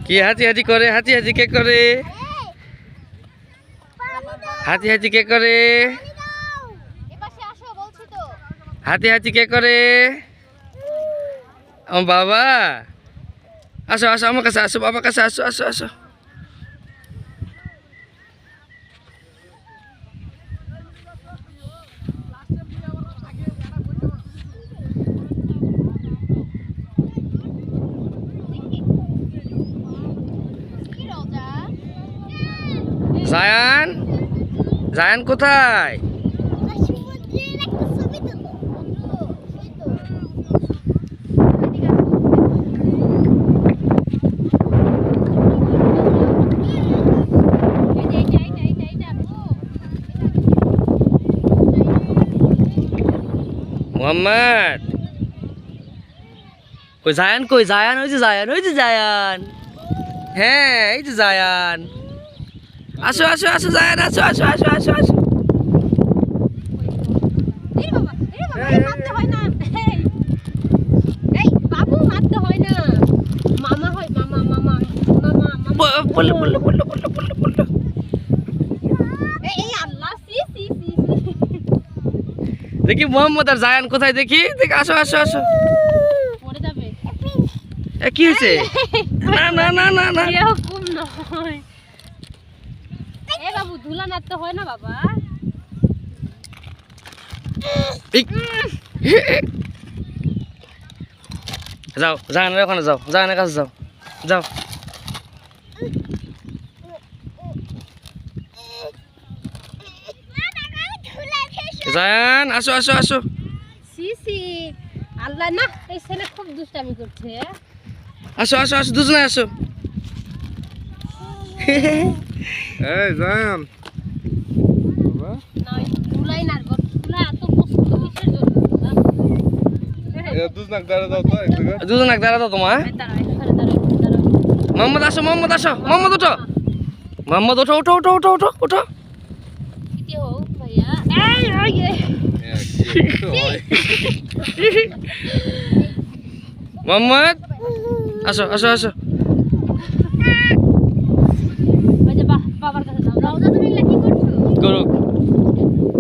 কি হাতি হাতি করে? হাতি হাতি কে করে? হাতি হাতি কে করে? হাতি হাতি কে করে? ও বাবা, আসো আসো আমার কাছে আসো, বাবার কাছে আসো আসো আসো। জায়ান, জায়ান কোথায়? মোহাম্মদ কই? জায়ান কই? জায়ান, ওই যে জায়ান, ওই যে জায়ান। হ্যাঁ এই যে জায়ান। আসো আসো আসো জায়ান, আসো আসো আসো আসো আসো। বললো বললো বললো বললো বললো বললো। দেখি মোহাম্মদ আর জায়ান কোথায়? দেখি দেখি, আসো আসো আসো। কি হয়েছে? না না না না না, বাবু ধুলা নাড়তে হয় না বাবা। যাও জায়ানের ওখানে যাও, জায়ানের কাছে যাও, যাও। জায়ান আসো আসো আসো। সিসি আল্লাহ না, এই ছেলে খুব দুষ্টামি করছে। আসো আসো আসো, দুজনে আসো। এই জায়ান বাবা, না ধুলাই নাড়বো, ধুলা এত পছন্দ কিসের জন্য? দুজনাক দাঁড়া দাও তো এক জায়গায়। দুজনে দাঁড়া দাও তোমার। মোহাম্মদ আসো, মোহাম্মদ আসো, মোহাম্মদ ওঠো, মোহাম্মদ ওঠো ওঠো ওঠো ওঠো ওঠো ওঠো। কি হোক ভাইয়া, মোহাম্মদ আসো আসো আসো।